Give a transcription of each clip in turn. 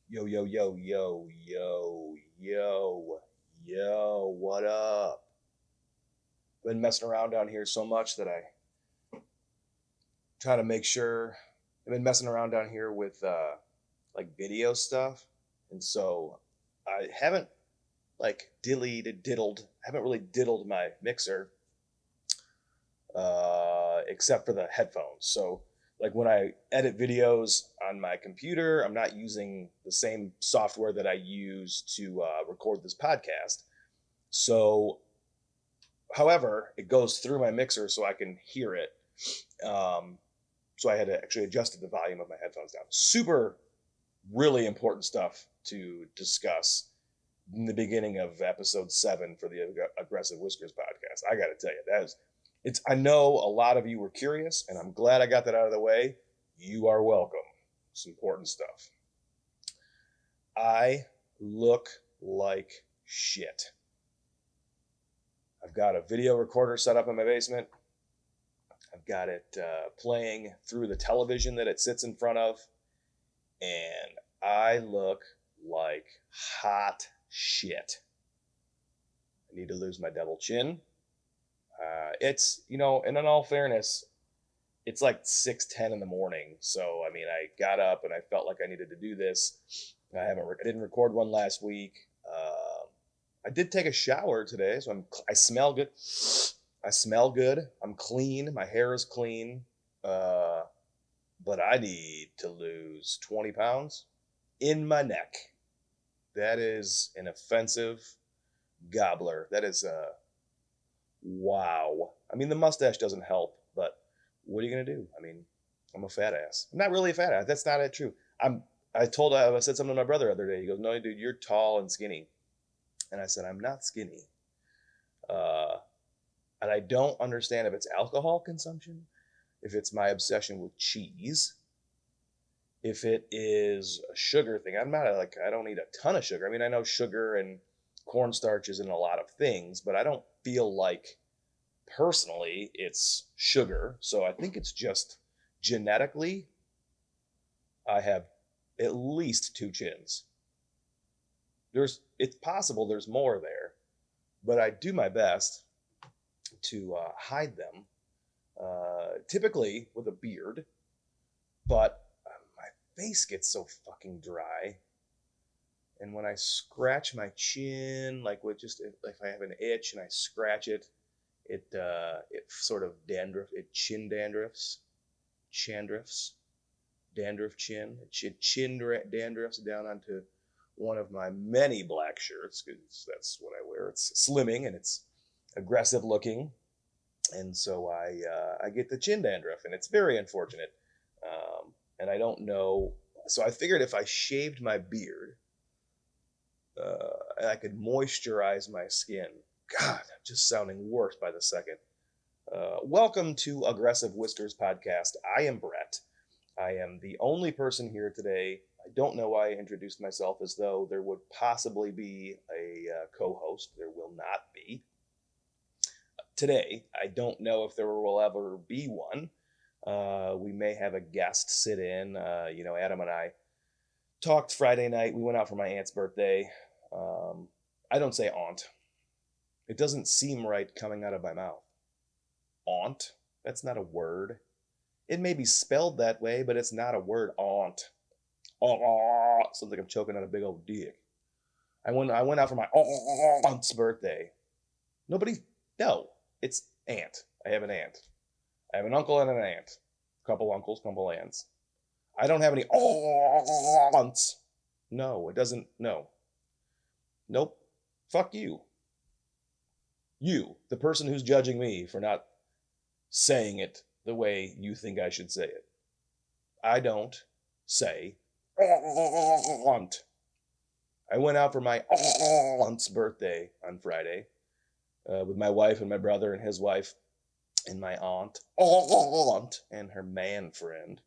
Yo, yo, yo, yo, yo, yo, yo, what up? Been messing around down here so much that I try to make sure I've been messing around down here with like video stuff. And so I haven't like haven't really diddled my mixer except for the headphones. So like when I edit videos on my computer, I'm not using the same software that I use to record this podcast. So, however, it goes through my mixer so I can hear it. Um, so I had to actually adjust the volume of my headphones down. Super, really important stuff to discuss in the beginning of episode 7 for the Aggressive Whiskers podcast. I got to tell you, that is, it's. I know a lot of you were curious, and I'm glad I got that out of the way. You are welcome. It's important stuff. I look like shit. I've got a video recorder set up in my basement. I've got it playing through the television that it sits in front of, and I look like hot shit. I need to lose my double chin. And in all fairness, it's like 6:10 in the morning. So I mean, I got up and I felt like I needed to do this. I didn't record one last week. I did take a shower today, so I smell good. I smell good. I'm clean. My hair is clean. Uh, but I need to lose 20 pounds in my neck. That is an offensive gobbler. That is wow. I mean, the mustache doesn't help, but what are you gonna do? I mean, I'm a fat ass. I'm not really a fat ass. That's not true. I said something to my brother the other day. He goes, "No, dude, you're tall and skinny," and I said, "I'm not skinny." Uh, and I don't understand if it's alcohol consumption, if it's my obsession with cheese, if it is a sugar thing. I don't eat a ton of sugar. I mean, I know sugar and cornstarch is in a lot of things, but I don't feel like personally it's sugar. So I think it's just genetically, I have at least two chins. It's possible there's more there, but I do my best to hide them, typically with a beard, but my face gets so fucking dry. And when I scratch my chin, like with just if I have an itch and I scratch it, it sort of chin dandruff chin, dandruffs down onto one of my many black shirts because that's what I wear. It's slimming and it's aggressive looking, and so I get the chin dandruff, and it's very unfortunate. And I don't know. So I figured if I shaved my beard, I could moisturize my skin. God, I'm just sounding worse by the second. Welcome to Aggressive Whiskers podcast. I am Brett. I am the only person here today. I don't know why I introduced myself as though there would possibly be a co-host. There will not be. Today, I don't know if there will ever be one. We may have a guest sit in. Adam and I talked Friday night. We went out for my aunt's birthday. I don't say aunt. It doesn't seem right coming out of my mouth. Aunt? That's not a word. It may be spelled that way, but it's not a word. Aunt. Oh, sounds like I'm choking on a big old dick. I went out for my aunt's birthday. Nobody, no, it's aunt. I have an aunt. I have an uncle and an aunt. Couple uncles, couple aunts. I don't have any aunts. No, it doesn't. No. Nope. Fuck you. You, the person who's judging me for not saying it the way you think I should say it. I don't say aunt. I went out for my aunt's birthday on Friday with my wife and my brother and his wife and my aunt and her man friend,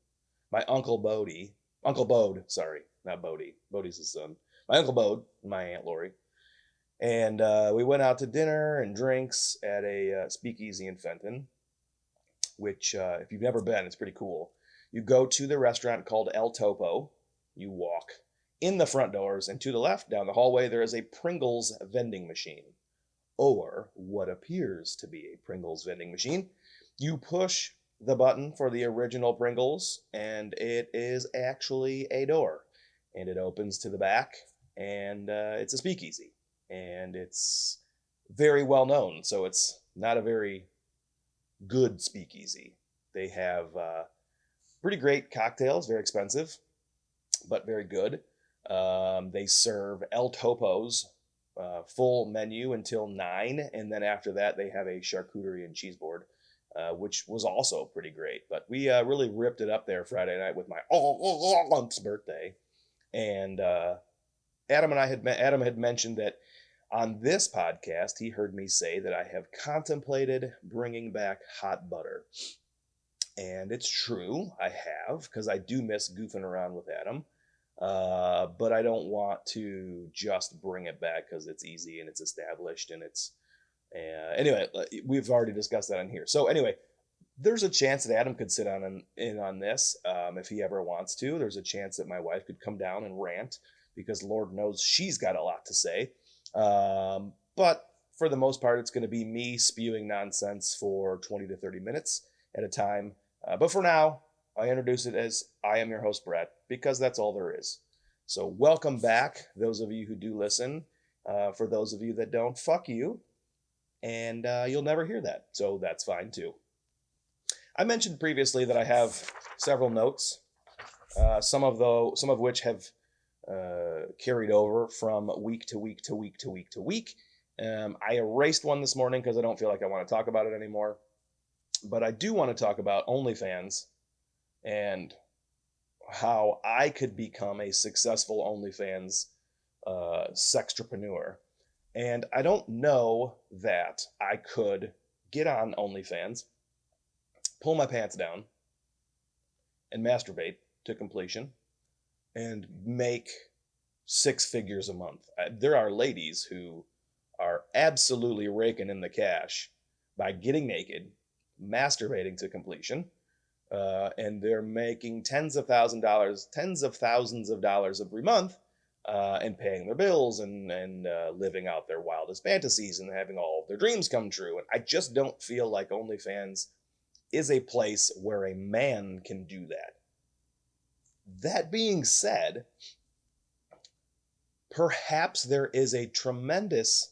my Uncle Bode, sorry, not Bodie. Bodie's his son. My Uncle Bode and my Aunt Lori. And we went out to dinner and drinks at a speakeasy in Fenton, which, if you've never been, it's pretty cool. You go to the restaurant called El Topo. You walk In the front doors and to the left down the hallway, there is a Pringles vending machine, or what appears to be a Pringles vending machine. You push the button for the original Pringles, and it is actually a door, and it opens to the back, and it's a speakeasy, and it's very well known, so it's not a very good speakeasy. They have pretty great cocktails, very expensive, but very good. They serve El Topo's full menu until 9, and then after that they have a charcuterie and cheese board, which was also pretty great. But we really ripped it up there Friday night with my aunt's birthday, and Adam had mentioned that on this podcast he heard me say that I have contemplated bringing back hot butter, and it's true, I have, because I do miss goofing around with Adam. But I don't want to just bring it back because it's easy and it's established and it's anyway. We've already discussed that on here. So anyway, there's a chance that Adam could sit in on this if he ever wants to. There's a chance that my wife could come down and rant because Lord knows she's got a lot to say. But for the most part, it's going to be me spewing nonsense for 20 to 30 minutes at a time. But for now, I introduce it as I am your host, Brett, because that's all there is. So welcome back, those of you who do listen. For those of you that don't, fuck you. And you'll never hear that, so that's fine too. I mentioned previously that I have several notes, some of which have carried over from week to week to week to week to week. I erased one this morning because I don't feel like I want to talk about it anymore. But I do want to talk about OnlyFans and how I could become a successful OnlyFans sextrapreneur. And I don't know that I could get on OnlyFans, pull my pants down, and masturbate to completion, and make 6 figures a month. There are ladies who are absolutely raking in the cash by getting naked, masturbating to completion, and they're making tens of thousands of dollars every month, and paying their bills and living out their wildest fantasies and having all of their dreams come true. And I just don't feel like OnlyFans is a place where a man can do that. That being said, perhaps there is a tremendous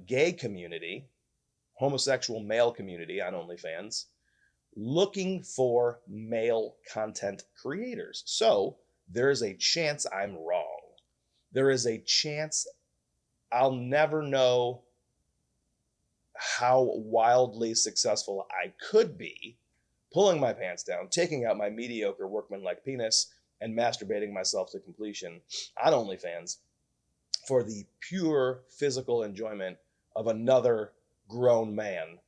gay community, homosexual male community on OnlyFans, looking for male content creators. So there is a chance I'm wrong. There is a chance I'll never know how wildly successful I could be pulling my pants down, taking out my mediocre workman-like penis, and masturbating myself to completion on OnlyFans for the pure physical enjoyment of another grown man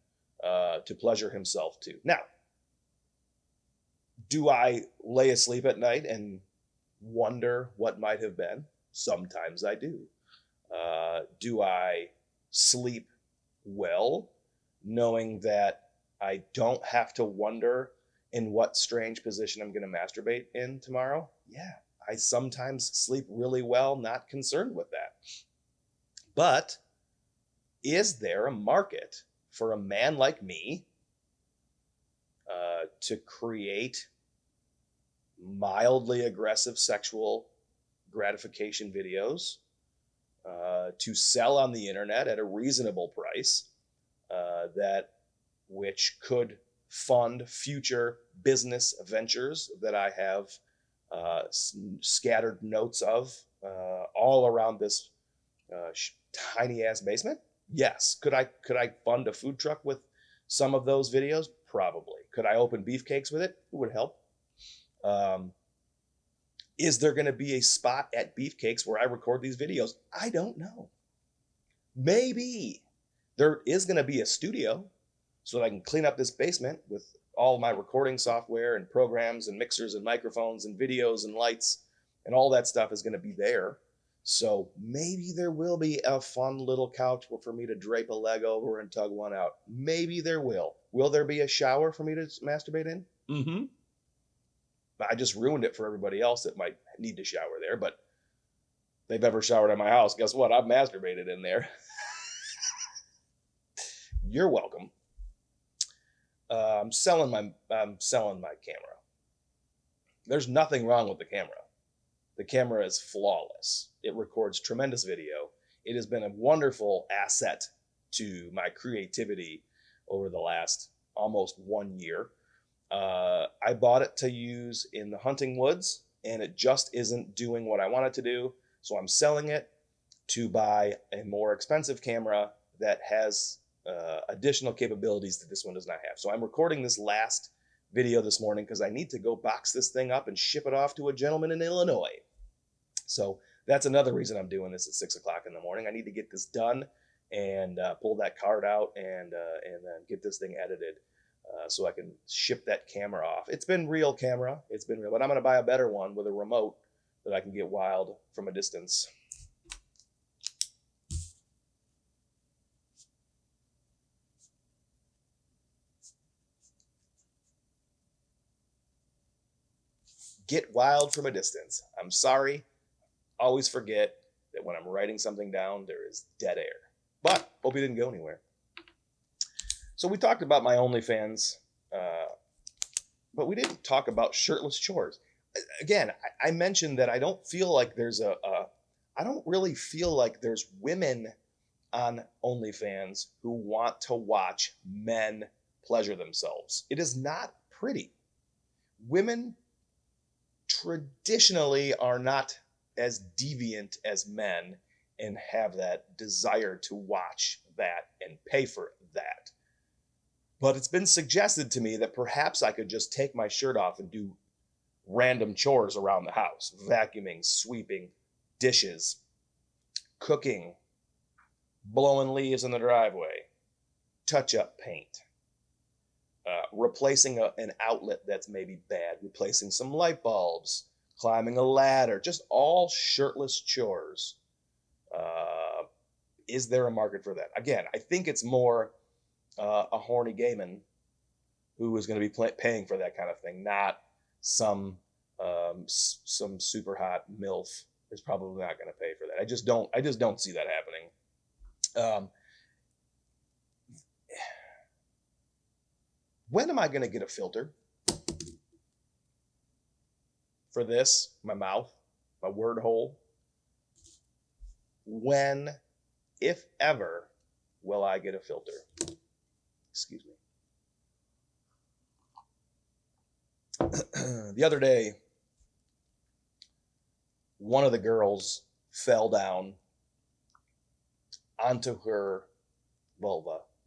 to pleasure himself to. Now, do I lay asleep at night and wonder what might have been? Sometimes I do. Do I sleep well, knowing that I don't have to wonder in what strange position I'm going to masturbate in tomorrow? Yeah, I sometimes sleep really well, not concerned with that. But is there a market for a man like me to create mildly aggressive sexual gratification videos to sell on the internet at a reasonable price which could fund future business ventures that I have scattered notes of all around this tiny ass basement? Yes. Could I fund a food truck with some of those videos? Probably. Could I open beefcakes with it? It would help. Is there going to be a spot at Beefcakes where I record these videos? I don't know. Maybe. There is going to be a studio so that I can clean up this basement with all my recording software and programs and mixers and microphones and videos and lights, and all that stuff is going to be there. So maybe there will be a fun little couch for me to drape a leg over and tug one out. Maybe there will. Will there be a shower for me to masturbate in? Mm-hmm. I just ruined it for everybody else that might need to shower there. But they've ever showered at my house, guess what? I've masturbated in there. You're welcome. I'm selling my camera. There's nothing wrong with the camera. The camera is flawless. It records tremendous video. It has been a wonderful asset to my creativity over the last almost 1 year. I bought it to use in the hunting woods, and it just isn't doing what I want it to do. So I'm selling it to buy a more expensive camera that has additional capabilities that this one does not have. So I'm recording this last video this morning because I need to go box this thing up and ship it off to a gentleman in Illinois. So that's another reason I'm doing this at 6 o'clock in the morning. I need to get this done and pull that card out and then get this thing edited so I can ship that camera off. It's been real camera. It's been real, but I'm going to buy a better one with a remote that I can get wild from a distance. Get wild from a distance. I'm sorry. Always forget that when I'm writing something down, there is dead air. But hope you didn't go anywhere. So we talked about my OnlyFans, but we didn't talk about shirtless chores. Again, I mentioned that I don't feel like there's I don't really feel like there's women on OnlyFans who want to watch men pleasure themselves. It is not pretty. Women traditionally are not as deviant as men and have that desire to watch that and pay for that. But it's been suggested to me that perhaps I could just take my shirt off and do random chores around the house: vacuuming, sweeping, dishes, cooking, blowing leaves in the driveway, touch up paint, replacing an outlet that's maybe bad, replacing some light bulbs, climbing a ladder, just all shirtless chores. Is there a market for that? Again, I think it's more a horny gay man who is going to be paying for that kind of thing, not some super hot MILF is probably not going to pay for that. I just don't see that happening. When am I going to get a filter for this? My mouth, my word hole. When, if ever, will I get a filter? Excuse me. The other day, one of the girls fell down onto her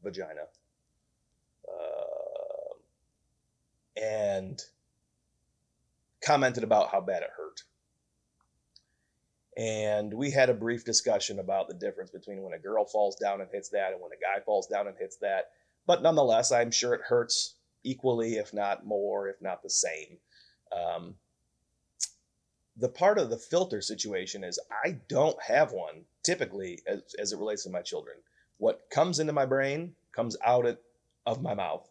vagina, and commented about how bad it hurt. And we had a brief discussion about the difference between when a girl falls down and hits that and when a guy falls down and hits that. But nonetheless, I'm sure it hurts equally, if not more, if not the same. The part of the filter situation is I don't have one typically as it relates to my children. What comes into my brain comes out of my mouth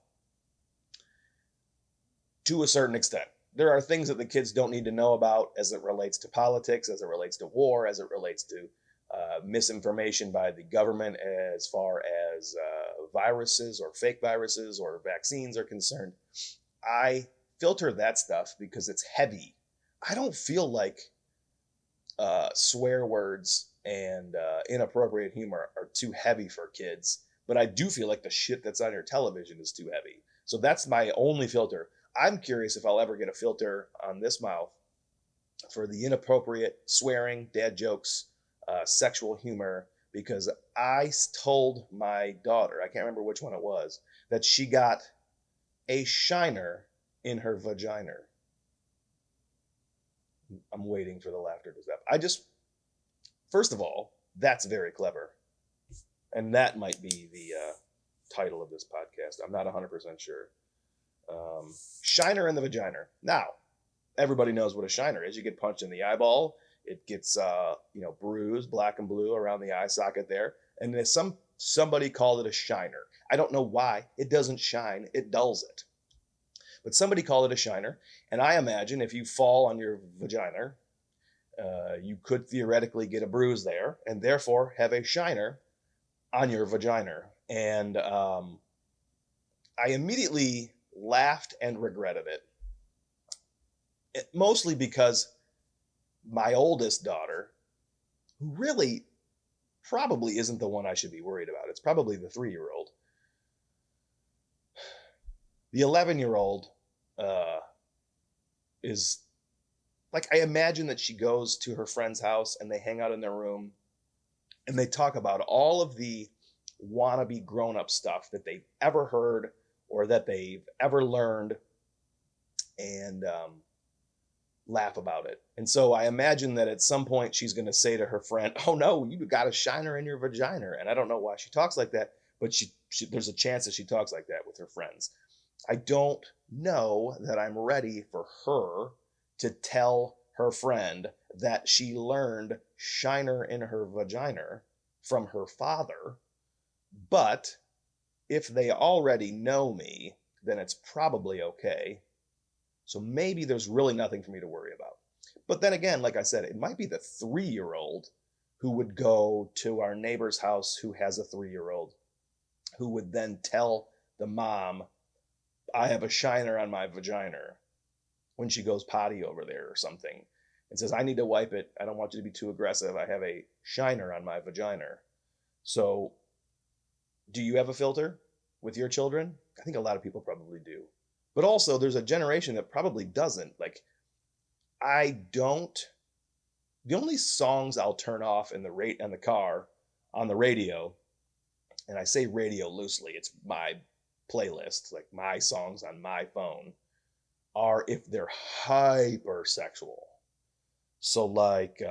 to a certain extent. There are things that the kids don't need to know about as it relates to politics, as it relates to war, as it relates to misinformation by the government as far as viruses or fake viruses or vaccines are concerned. I filter that stuff because it's heavy. I don't feel like swear words and inappropriate humor are too heavy for kids, but I do feel like the shit that's on your television is too heavy. So that's my only filter. I'm curious if I'll ever get a filter on this mouth for the inappropriate swearing, dad jokes, sexual humor, because I told my daughter, I can't remember which one it was, that she got a shiner in her vagina. I'm waiting for the laughter to stop. First of all, that's very clever. And that might be the title of this podcast. I'm not 100% sure. Shiner in the vagina. Now, everybody knows what a shiner is. You get punched in the eyeball. It gets, bruised, black and blue around the eye socket there. And then somebody called it a shiner. I don't know why. It doesn't shine. It dulls it. But somebody called it a shiner. And I imagine if you fall on your vagina, you could theoretically get a bruise there and therefore have a shiner on your vagina. And I immediately laughed and regretted it, mostly because my oldest daughter, who really probably isn't the one I should be worried about, it's probably the 3-year-old. The 11-year-old is like, I imagine that she goes to her friend's house and they hang out in their room and they talk about all of the wannabe grown-up stuff that they've ever heard or that they've ever learned, and laugh about it. And so I imagine that at some point she's going to say to her friend, "Oh no, you got a shiner in your vagina." And I don't know why she talks like that, but she there's a chance that she talks like that with her friends. I don't know that I'm ready for her to tell her friend that she learned shiner in her vagina from her father. But if they already know me, then it's probably okay. So maybe there's really nothing for me to worry about. But then again, like I said, it might be the 3-year-old who would go to our neighbor's house who has a 3-year-old, who would then tell the mom, "I have a shiner on my vagina," when she goes potty over there or something, and says, "I need to wipe it. I don't want you to be too aggressive. I have a shiner on my vagina." So, do you have a filter with your children? I think a lot of people probably do. But also, there's a generation that probably doesn't. Like, I don't. The only songs I'll turn off in the car on the radio, and I say radio loosely, it's my playlist, like my songs on my phone, are if they're hypersexual. So like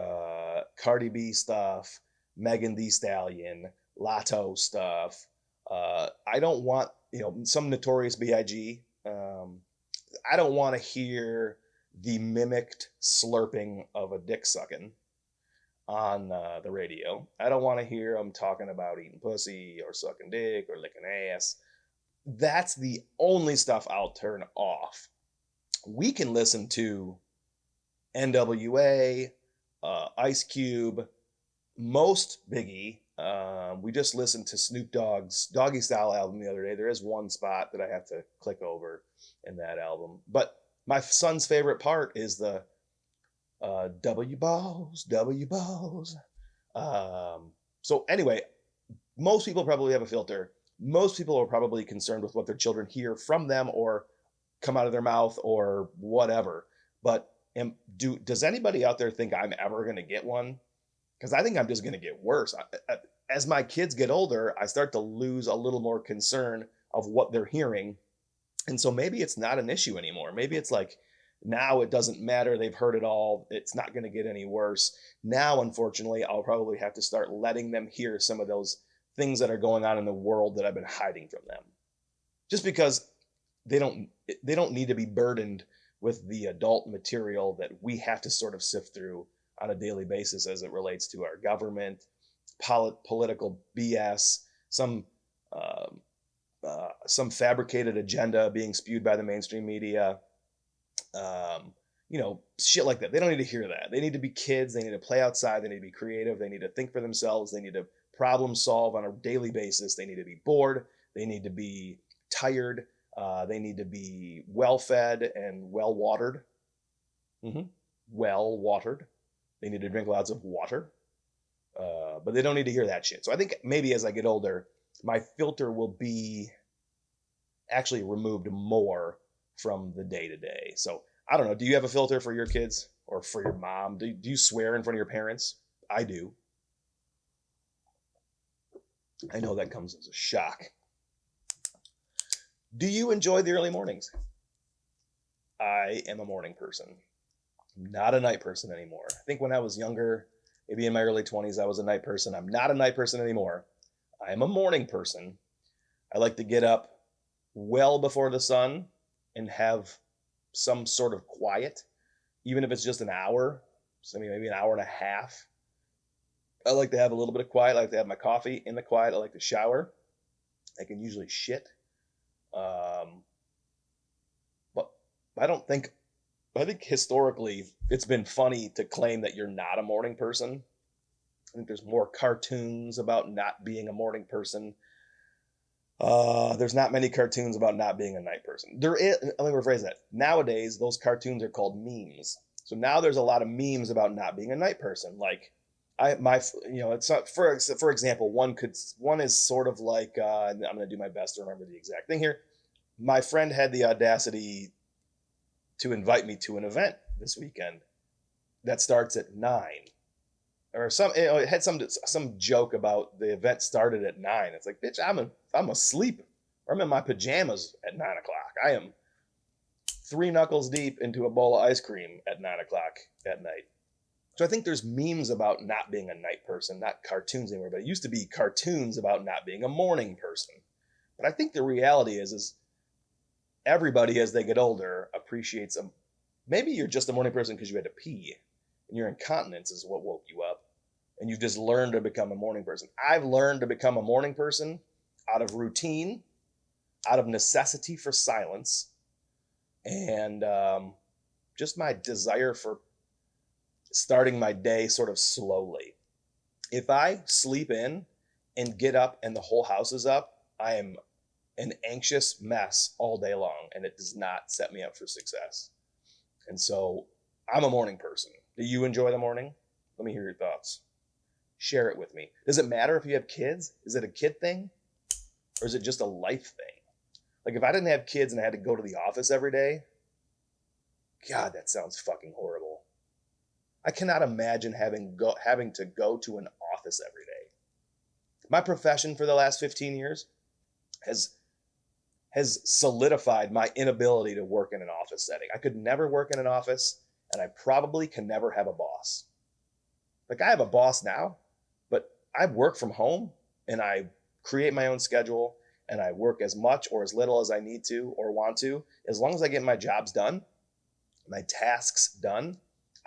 Cardi B stuff, Megan Thee Stallion, Lotto stuff. I don't want, some Notorious B.I.G. I don't want to hear the mimicked slurping of a dick sucking on the radio. I don't want to hear them talking about eating pussy or sucking dick or licking ass. That's the only stuff I'll turn off. We can listen to NWA, Ice Cube, most Biggie. We just listened to Snoop Dogg's Doggy Style album the other day. There is one spot that I have to click over in that album. But my son's favorite part is the W balls, W balls. So anyway, most people probably have a filter. Most people are probably concerned with what their children hear from them or come out of their mouth or whatever. But does anybody out there think I'm ever going to get one? Because I think I'm just going to get worse. As my kids get older, I start to lose a little more concern of what they're hearing. And so maybe it's not an issue anymore. Maybe it's like, now it doesn't matter. They've heard it all. It's not going to get any worse. Now, unfortunately, I'll probably have to start letting them hear some of those things that are going on in the world that I've been hiding from them. Just because they don't need to be burdened with the adult material that we have to sort of sift through on a daily basis as it relates to our government, political BS, some fabricated agenda being spewed by the mainstream media, shit like that. They don't need to hear that. They need to be kids. They need to play outside. They need to be creative. They need to think for themselves. They need to problem solve on a daily basis. They need to be bored. They need to be tired. They need to be well fed and well watered. Well watered. They need to drink lots of water. But they don't need to hear that shit. So I think maybe as I get older, my filter will be actually removed more from the day to day. So I don't know. Do you have a filter for your kids or for your mom? Do you swear in front of your parents? I do. I know that comes as a shock. Do you enjoy the early mornings? I am a morning person. I'm not a night person anymore. I think when I was younger, maybe in my early 20s, I was a night person. I'm not a night person anymore. I am a morning person. I like to get up well before the sun and have some sort of quiet, even if it's just an hour, so maybe an hour and a half. I like to have a little bit of quiet. I like to have my coffee in the quiet. I like to shower. I can usually shit. But I don't think, I think historically it's been funny to claim that you're not a morning person. I think there's more cartoons about not being a morning person. There's not many cartoons about not being a night person. There is, let me rephrase that. Nowadays, those cartoons are called memes. So now there's a lot of memes about not being a night person. Like, it's not, for example, one is sort of like, I'm going to do my best to remember the exact thing here. My friend had the audacity to invite me to an event this weekend that starts at 9, or it had some joke about the event started at 9. It's like, bitch, I'm asleep, or I'm in my pajamas at 9 o'clock. I am 3 knuckles deep into a bowl of ice cream at 9 o'clock at night. So I think there's memes about not being a night person, not cartoons anymore, but it used to be cartoons about not being a morning person. But I think the reality is everybody as they get older appreciates them. Maybe you're just a morning person because you had to pee and your incontinence is what woke you up, and you've just learned to become a morning person. I've learned to become a morning person out of routine, out of necessity for silence, and just my desire for starting my day sort of slowly. If I sleep in and get up and the whole house is up, I am an anxious mess all day long, and it does not set me up for success. And so I'm a morning person. Do you enjoy the morning? Let me hear your thoughts. Share it with me. Does it matter if you have kids? Is it a kid thing? Or is it just a life thing? Like, if I didn't have kids and I had to go to the office every day, God, that sounds fucking horrible. I cannot imagine having to go to an office every day. My profession for the last 15 years has solidified my inability to work in an office setting. I could never work in an office, and I probably can never have a boss. Like, I have a boss now, but I work from home and I create my own schedule and I work as much or as little as I need to or want to. As long as I get my jobs done, my tasks done,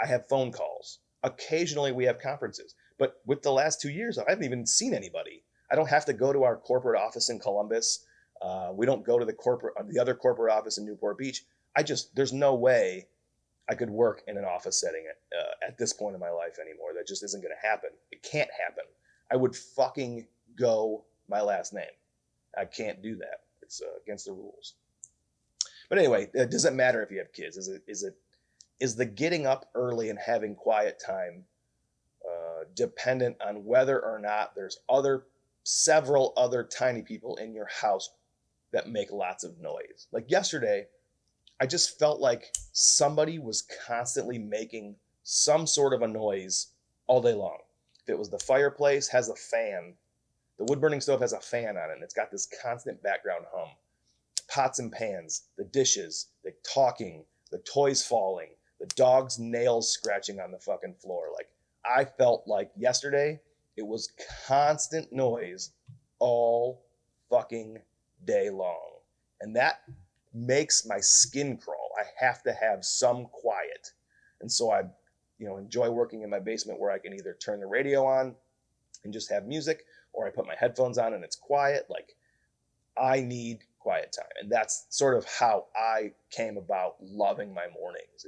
I have phone calls. Occasionally we have conferences. But with the last 2 years, I haven't even seen anybody. I don't have to go to our corporate office in Columbus. We don't go to the other corporate office in Newport Beach. There's no way I could work in an office setting at this point in my life anymore. That just isn't going to happen. It can't happen. I would fucking go my last name. I can't do that. It's against the rules. But anyway, does it matter if you have kids? Is the getting up early and having quiet time dependent on whether or not there's several other tiny people in your house that make lots of noise? Like yesterday, I just felt like somebody was constantly making some sort of a noise all day long. If it was the fireplace has a fan, the wood burning stove has a fan on it, and it's got this constant background hum. Pots and pans, the dishes, the talking, the toys falling, the dog's nails scratching on the fucking floor. Like, I felt like yesterday it was constant noise all fucking day long. And that makes my skin crawl. I have to have some quiet. And so I, enjoy working in my basement where I can either turn the radio on and just have music, or I put my headphones on and it's quiet. Like, I need quiet time. And that's sort of how I came about loving my mornings.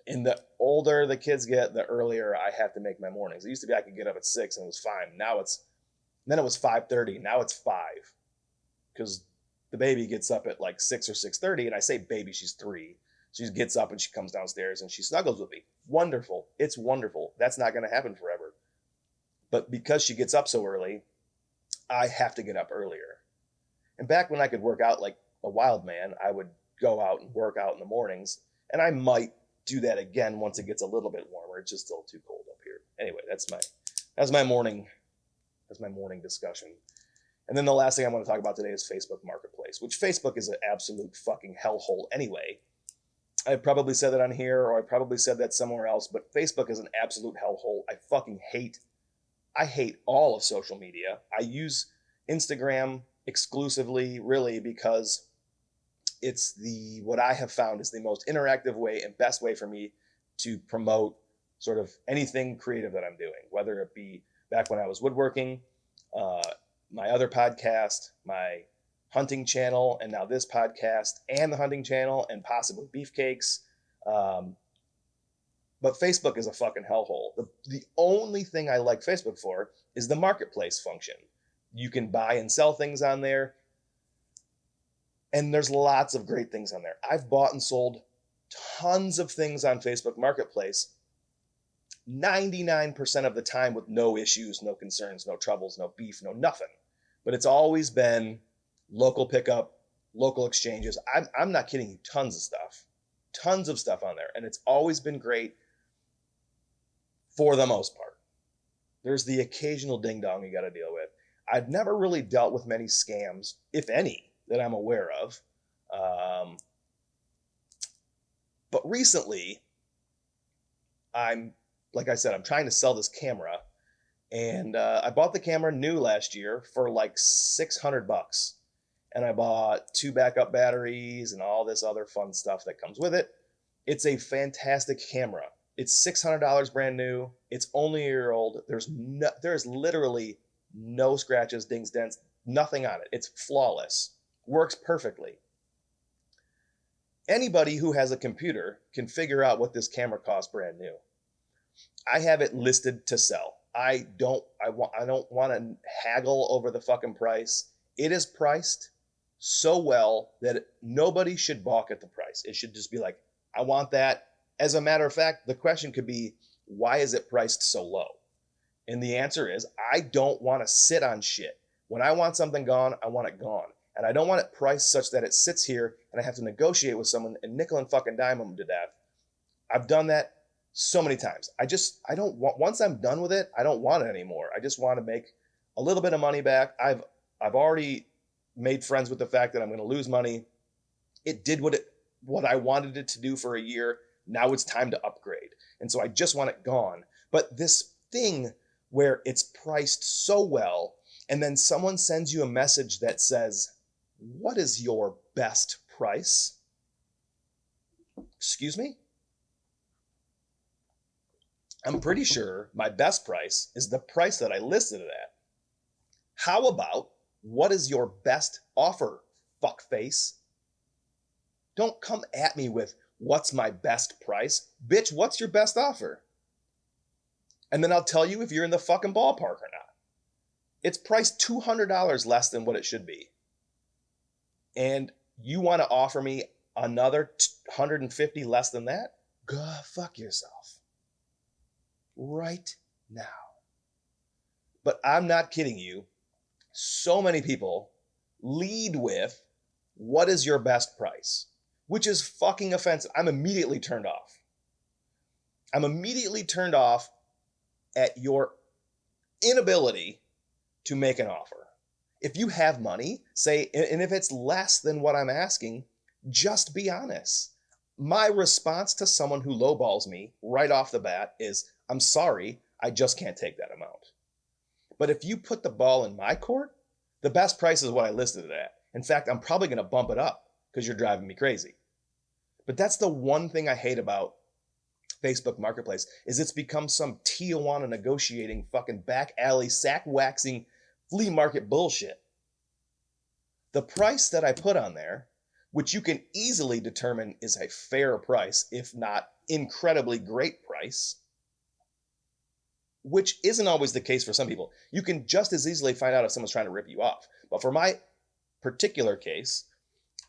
In the older the kids get, the earlier I have to make my mornings. It used to be I could get up at 6 and it was fine. Then it was 5:30. Now it's 5, because the baby gets up at like 6 or 6:30, and I say baby, she's 3. She gets up and she comes downstairs and she snuggles with me. Wonderful. It's wonderful. That's not going to happen forever. But because she gets up so early, I have to get up earlier. And back when I could work out like a wild man, I would go out and work out in the mornings, and I might do that again once it gets a little bit warmer. It's just still too cold up here. Anyway, that's my morning discussion. And then the last thing I want to talk about today is Facebook Marketplace, which Facebook is an absolute fucking hellhole anyway. I probably said that on here, or I probably said that somewhere else, but Facebook is an absolute hellhole. I hate all of social media. I use Instagram exclusively, really, because it's what I have found is the most interactive way and best way for me to promote sort of anything creative that I'm doing, whether it be back when I was woodworking, my other podcast, my hunting channel and now this podcast and the hunting channel and possibly beefcakes. But Facebook is a fucking hellhole. The only thing I like Facebook for is the marketplace function. You can buy and sell things on there. And there's lots of great things on there. I've bought and sold tons of things on Facebook Marketplace 99% of the time with no issues, no concerns, no troubles, no beef, no nothing. But it's always been local pickup, local exchanges. I'm not kidding you, tons of stuff on there. And it's always been great for the most part. There's the occasional ding dong you got to deal with. I've never really dealt with many scams, if any, that I'm aware of. But recently, like I said, I'm trying to sell this camera, and I bought the camera new last year for like $600, and I bought 2 backup batteries and all this other fun stuff that comes with it. It's a fantastic camera. It's $600 brand new. It's only a year old. There's literally no scratches, dings, dents, nothing on it. It's flawless. Works perfectly. Anybody who has a computer can figure out what this camera costs brand new. I have it listed to sell. I don't want to haggle over the fucking price. It is priced so well that nobody should balk at the price. It should just be like, I want that. As a matter of fact, the question could be, why is it priced so low? And the answer is, I don't want to sit on shit. When I want something gone, I want it gone. And I don't want it priced such that it sits here and I have to negotiate with someone and nickel and fucking dime them to death. I've done that so many times. I don't want, once I'm done with it, I don't want it anymore. I just want to make a little bit of money back. I've already made friends with the fact that I'm going to lose money. It did what I wanted it to do for a year. Now it's time to upgrade. And so I just want it gone. But this thing where it's priced so well, and then someone sends you a message that says, what is your best price? Excuse me? I'm pretty sure my best price is the price that I listed it at. How about, what is your best offer, fuckface? Don't come at me with, what's my best price? Bitch, what's your best offer? And then I'll tell you if you're in the fucking ballpark or not. It's priced $200 less than what it should be. And you want to offer me another $150 less than that? Go fuck yourself. Right now. But I'm not kidding you. So many people lead with, what is your best price? Which is fucking offensive. I'm immediately turned off. I'm immediately turned off at your inability to make an offer. If you have money, say, and if it's less than what I'm asking, just be honest. My response to someone who lowballs me right off the bat is, I'm sorry, I just can't take that amount. But if you put the ball in my court, the best price is what I listed it at. In fact, I'm probably going to bump it up because you're driving me crazy. But that's the one thing I hate about Facebook Marketplace, is it's become some Tijuana negotiating fucking back alley sack waxing flea market bullshit. The price that I put on there, which you can easily determine is a fair price, if not incredibly great price, which isn't always the case for some people. You can just as easily find out if someone's trying to rip you off. But for my particular case,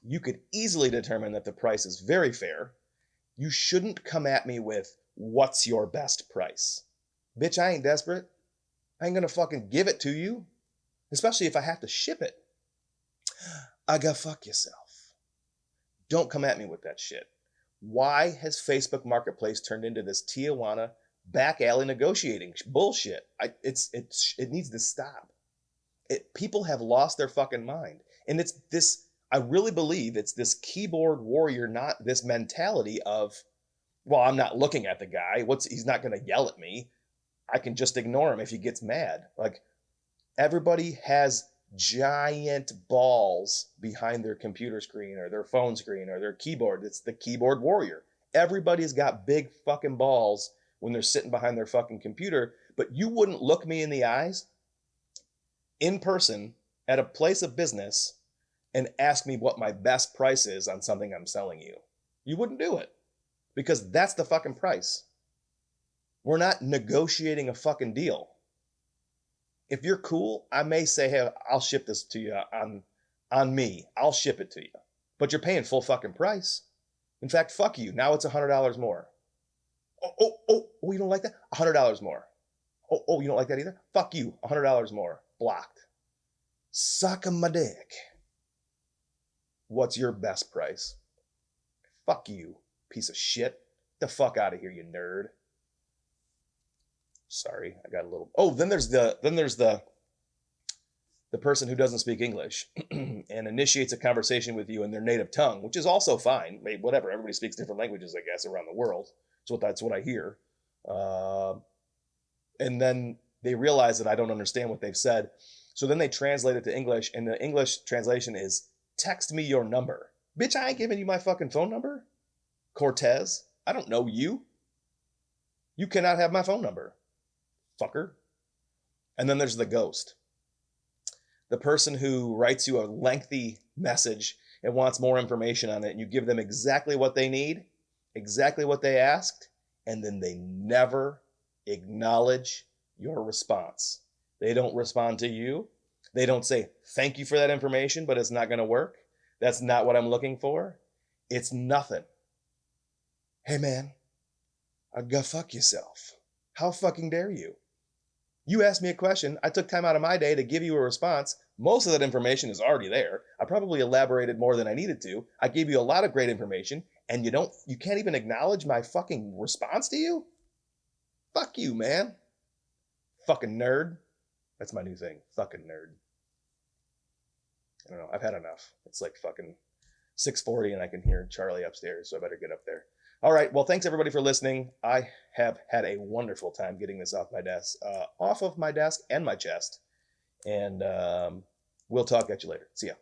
you could easily determine that the price is very fair. You shouldn't come at me with, what's your best price? Bitch, I ain't desperate. I ain't gonna fucking give it to you. Especially if I have to ship it. I go fuck yourself. Don't come at me with that shit. Why has Facebook Marketplace turned into this Tijuana back alley negotiating bullshit? It needs to stop. People have lost their fucking mind. And it's this, I really believe it's this keyboard warrior, not this mentality of, well, I'm not looking at the guy. He's not going to yell at me. I can just ignore him if he gets mad. Like, everybody has giant balls behind their computer screen or their phone screen or their keyboard. It's the keyboard warrior. Everybody's got big fucking balls when they're sitting behind their fucking computer, but you wouldn't look me in the eyes in person at a place of business and ask me what my best price is on something I'm selling you. You wouldn't do it because that's the fucking price. We're not negotiating a fucking deal. If you're cool, I may say, hey, I'll ship this to you on me. I'll ship it to you. But you're paying full fucking price. In fact, fuck you. Now it's $100 more. Oh, you don't like that? $100 more. Oh, you don't like that either? Fuck you. $100 more. Blocked. Suck my dick. What's your best price? Fuck you, piece of shit. Get the fuck out of here, you nerd. Sorry, I got a little. Oh, then there's the person who doesn't speak English and initiates a conversation with you in their native tongue, which is also fine. Whatever. Everybody speaks different languages, I guess, around the world. So that's what I hear. And then they realize that I don't understand what they've said. So then they translate it to English, and the English translation is, text me your number. Bitch, I ain't giving you my fucking phone number. Cortez, I don't know you. You cannot have my phone number, fucker. And then there's the ghost. The person who writes you a lengthy message and wants more information on it, and you give them exactly what they need, exactly what they asked, and then they never acknowledge your response. They don't respond to you. They don't say, thank you for that information, but it's not going to work. That's not what I'm looking for. It's nothing. Hey, man, go fuck yourself. How fucking dare you? You asked me a question. I took time out of my day to give you a response. Most of that information is already there. I probably elaborated more than I needed to. I gave you a lot of great information, and you can't even acknowledge my fucking response to you? Fuck you, man. Fucking nerd. That's my new thing. Fucking nerd. I don't know. I've had enough. It's like fucking 6:40 and I can hear Charlie upstairs, so I better get up there. All right. Well, thanks everybody for listening. I have had a wonderful time getting this off of my desk and my chest. And we'll talk at you later. See ya.